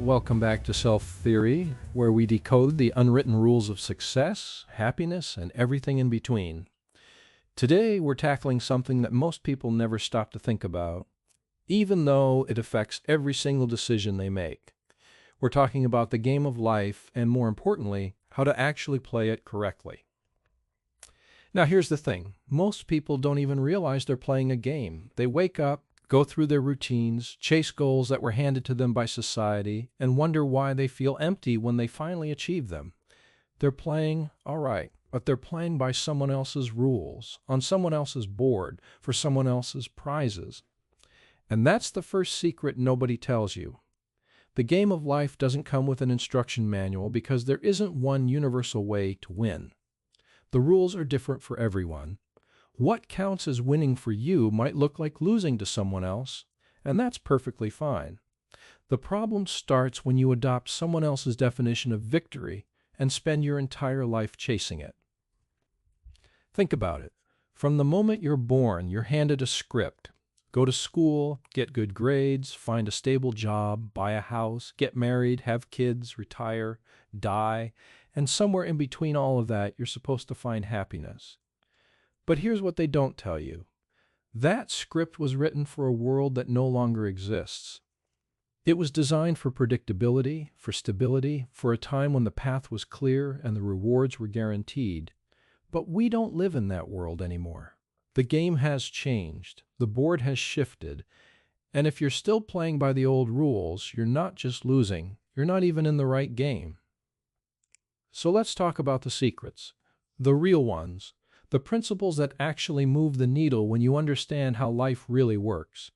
Welcome back to Self Theory, where we decode the unwritten rules of success, happiness, and everything in between. Today, we're tackling something that most people never stop to think about, even though it affects every single decision they make. We're talking about the game of life, and more importantly, how to actually play it correctly. Now, here's the thing. Most people don't even realize they're playing a game. They wake up, go through their routines, chase goals that were handed to them by society, and wonder why they feel empty when they finally achieve them. They're playing, all right, but they're playing by someone else's rules, on someone else's board, for someone else's prizes. And that's the first secret nobody tells you. The game of life doesn't come with an instruction manual because there isn't one universal way to win. The rules are different for everyone. What counts as winning for you might look like losing to someone else, and that's perfectly fine. The problem starts when you adopt someone else's definition of victory and spend your entire life chasing it. Think about it. From the moment you're born, you're handed a script. Go to school, get good grades, find a stable job, buy a house, get married, have kids, retire, die, and somewhere in between all of that, you're supposed to find happiness. But here's what they don't tell you. That script was written for a world that no longer exists. It was designed for predictability, for stability, for a time when the path was clear and the rewards were guaranteed. But we don't live in that world anymore. The game has changed. The board has shifted. And if you're still playing by the old rules, you're not just losing. You're not even in the right game. So let's talk about the secrets. The real ones. The principles that actually move the needle when you understand how life really works.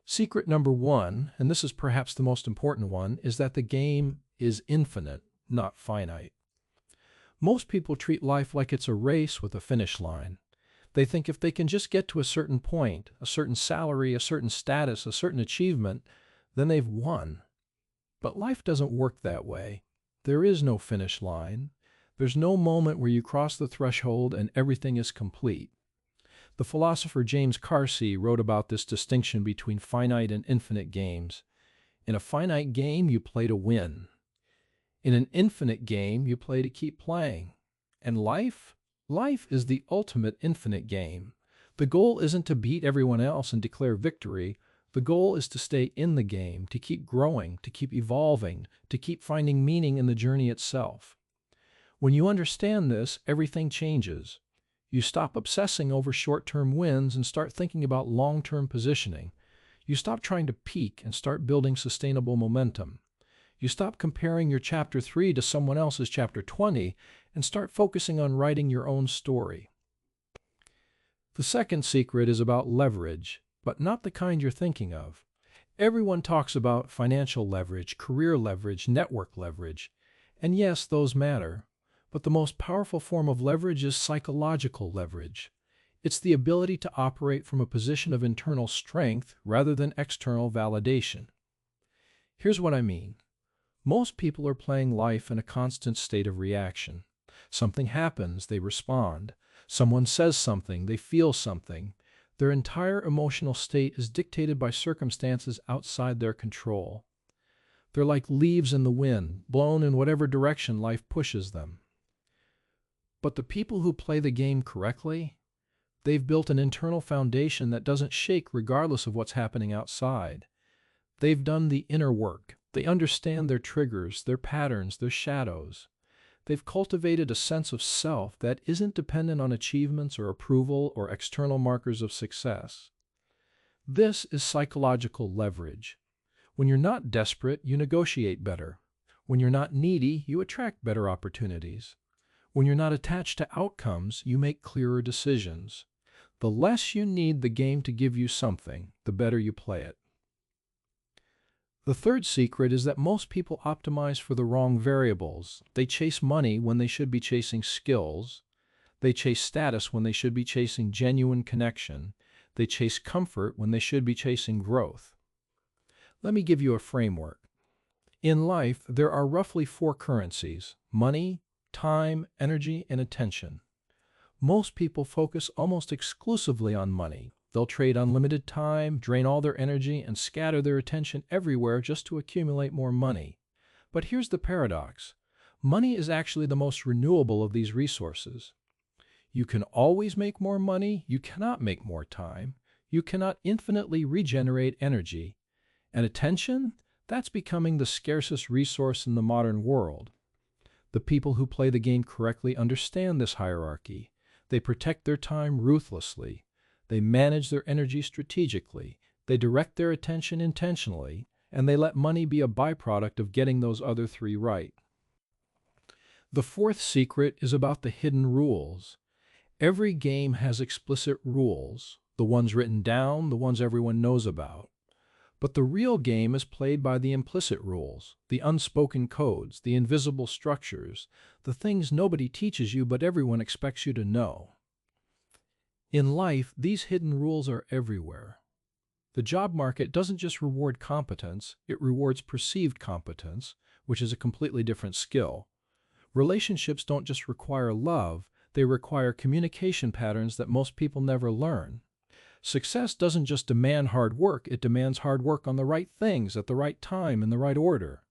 Secret number one, and this is perhaps the most important one, is that the game is infinite, not finite. Most people treat life like it's a race with a finish line. They think if they can just get to a certain point, a certain salary, a certain status, a certain achievement, then they've won. But life doesn't work that way. There is no finish line. There's no moment where you cross the threshold and everything is complete. The philosopher James Carsey wrote about this distinction between finite and infinite games. In a finite game, you play to win. In an infinite game, you play to keep playing. And life? Life is the ultimate infinite game. The goal isn't to beat everyone else and declare victory. The goal is to stay in the game, to keep growing, to keep evolving, to keep finding meaning in the journey itself. When you understand this, everything changes. You stop obsessing over short-term wins and start thinking about long-term positioning. You stop trying to peak and start building sustainable momentum. You stop comparing your Chapter 3 to someone else's Chapter 20 and start focusing on writing your own story. The second secret is about leverage, but not the kind you're thinking of. Everyone talks about financial leverage, career leverage, network leverage. And yes, those matter. But the most powerful form of leverage is psychological leverage. It's the ability to operate from a position of internal strength rather than external validation. Here's what I mean. Most people are playing life in a constant state of reaction. Something happens, they respond. Someone says something, they feel something. Their entire emotional state is dictated by circumstances outside their control. They're like leaves in the wind, blown in whatever direction life pushes them. But the people who play the game correctly, they've built an internal foundation that doesn't shake regardless of what's happening outside. They've done the inner work. They understand their triggers, their patterns, their shadows. They've cultivated a sense of self that isn't dependent on achievements or approval or external markers of success. This is psychological leverage. When you're not desperate, you negotiate better. When you're not needy, you attract better opportunities. When you're not attached to outcomes, you make clearer decisions. The less you need the game to give you something, the better you play it. The third secret is that most people optimize for the wrong variables. They chase money when they should be chasing skills. They chase status when they should be chasing genuine connection. They chase comfort when they should be chasing growth. Let me give you a framework. In life, there are roughly 4 currencies: money, time, energy, and attention. Most people focus almost exclusively on money. They'll trade unlimited time, drain all their energy, and scatter their attention everywhere just to accumulate more money. But here's the paradox. Money is actually the most renewable of these resources. You can always make more money, you cannot make more time, you cannot infinitely regenerate energy. And attention? That's becoming the scarcest resource in the modern world. The people who play the game correctly understand this hierarchy. They protect their time ruthlessly. They manage their energy strategically. They direct their attention intentionally. And they let money be a byproduct of getting those other three right. The fourth secret is about the hidden rules. Every game has explicit rules, the ones written down, the ones everyone knows about. But the real game is played by the implicit rules, the unspoken codes, the invisible structures, the things nobody teaches you but everyone expects you to know. In life, these hidden rules are everywhere. The job market doesn't just reward competence, it rewards perceived competence, which is a completely different skill. Relationships don't just require love, they require communication patterns that most people never learn. Success doesn't just demand hard work, it demands hard work on the right things at the right time in the right order.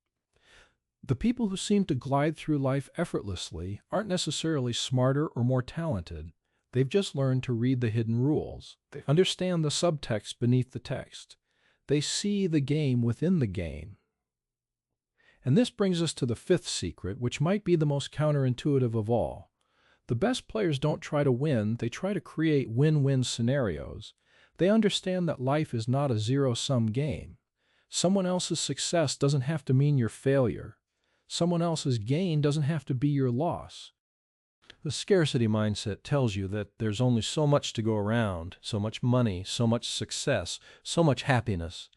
The people who seem to glide through life effortlessly aren't necessarily smarter or more talented. They've just learned to read the hidden rules. They understand the subtext beneath the text. They see the game within the game. And this brings us to the fifth secret, which might be the most counterintuitive of all. The best players don't try to win, they try to create win-win scenarios. They understand that life is not a zero-sum game. Someone else's success doesn't have to mean your failure. Someone else's gain doesn't have to be your loss. The scarcity mindset tells you that there's only so much to go around, so much money, so much success, so much happiness.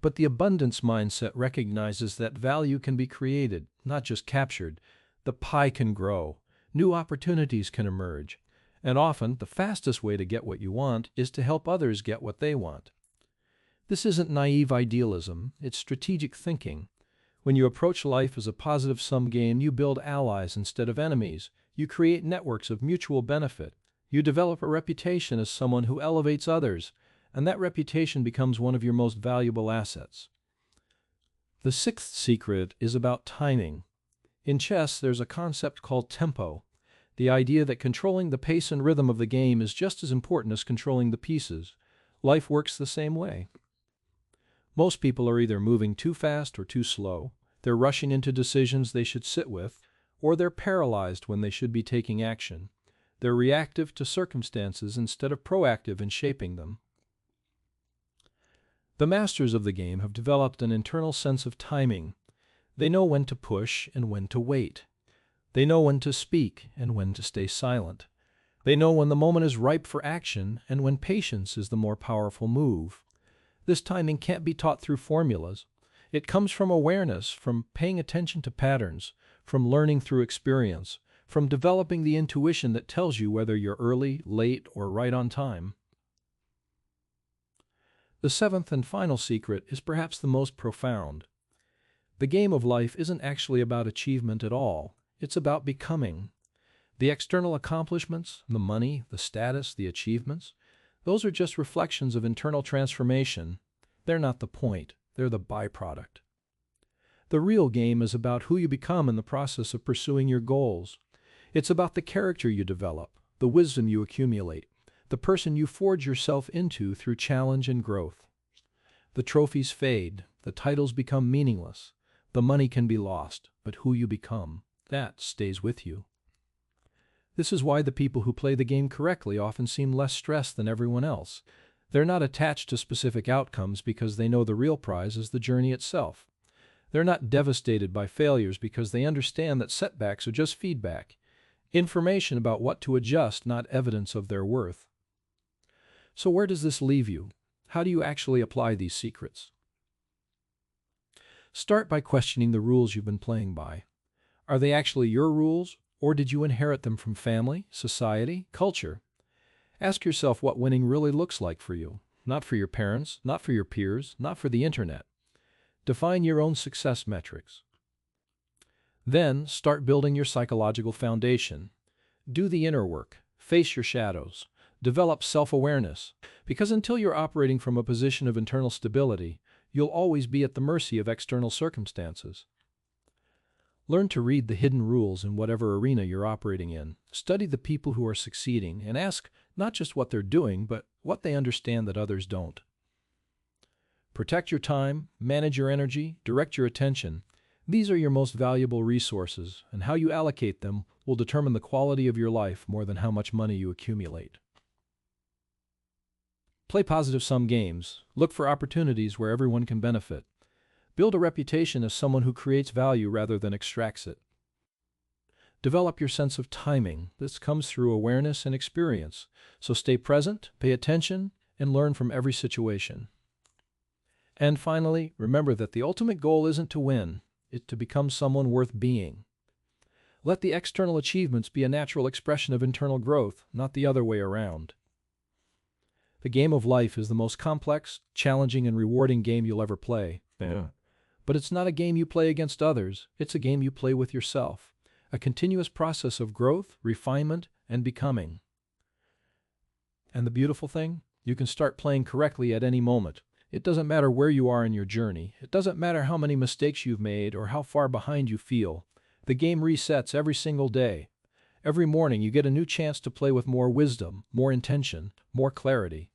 But the abundance mindset recognizes that value can be created, not just captured. The pie can grow. New opportunities can emerge. And often, the fastest way to get what you want is to help others get what they want. This isn't naive idealism, it's strategic thinking. When you approach life as a positive-sum game, you build allies instead of enemies. You create networks of mutual benefit. You develop a reputation as someone who elevates others, and that reputation becomes one of your most valuable assets. The sixth secret is about timing. In chess, there's a concept called tempo, the idea that controlling the pace and rhythm of the game is just as important as controlling the pieces. Life works the same way. Most people are either moving too fast or too slow. They're rushing into decisions they should sit with, or they're paralyzed when they should be taking action. They're reactive to circumstances instead of proactive in shaping them. The masters of the game have developed an internal sense of timing. They know when to push and when to wait. They know when to speak and when to stay silent. They know when the moment is ripe for action and when patience is the more powerful move. This timing can't be taught through formulas. It comes from awareness, from paying attention to patterns, from learning through experience, from developing the intuition that tells you whether you're early, late, or right on time. The seventh and final secret is perhaps the most profound. The game of life isn't actually about achievement at all. It's about becoming. The external accomplishments, the money, the status, the achievements, those are just reflections of internal transformation. They're not the point. They're the byproduct. The real game is about who you become in the process of pursuing your goals. It's about the character you develop, the wisdom you accumulate, the person you forge yourself into through challenge and growth. The trophies fade, the titles become meaningless, the money can be lost, but who you become, that stays with you. This is why the people who play the game correctly often seem less stressed than everyone else. They're not attached to specific outcomes because they know the real prize is the journey itself. They're not devastated by failures because they understand that setbacks are just feedback, information about what to adjust, not evidence of their worth. So where does this leave you? How do you actually apply these secrets? Start by questioning the rules you've been playing by. Are they actually your rules, or did you inherit them from family, society, culture? Ask yourself what winning really looks like for you, not for your parents, not for your peers, not for the internet. Define your own success metrics. Then start building your psychological foundation. Do the inner work. Face your shadows. Develop self-awareness, because until you're operating from a position of internal stability, you'll always be at the mercy of external circumstances. Learn to read the hidden rules in whatever arena you're operating in. Study the people who are succeeding and ask not just what they're doing, but what they understand that others don't. Protect your time, manage your energy, direct your attention. These are your most valuable resources, and how you allocate them will determine the quality of your life more than how much money you accumulate. Play positive-sum games. Look for opportunities where everyone can benefit. Build a reputation as someone who creates value rather than extracts it. Develop your sense of timing. This comes through awareness and experience. So stay present, pay attention, and learn from every situation. And finally, remember that the ultimate goal isn't to win, it's to become someone worth being. Let the external achievements be a natural expression of internal growth, not the other way around. The game of life is the most complex, challenging, and rewarding game you'll ever play. But it's not a game you play against others, it's a game you play with yourself. A continuous process of growth, refinement, and becoming. And the beautiful thing? You can start playing correctly at any moment. It doesn't matter where you are in your journey. It doesn't matter how many mistakes you've made or how far behind you feel. The game resets every single day. Every morning you get a new chance to play with more wisdom, more intention, more clarity.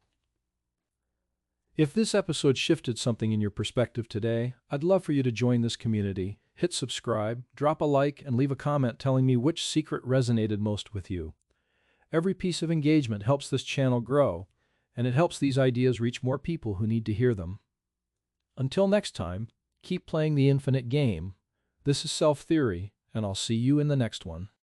If this episode shifted something in your perspective today, I'd love for you to join this community. Hit subscribe, drop a like, and leave a comment telling me which secret resonated most with you. Every piece of engagement helps this channel grow, and it helps these ideas reach more people who need to hear them. Until next time, keep playing the infinite game. This is Self Theory, and I'll see you in the next one.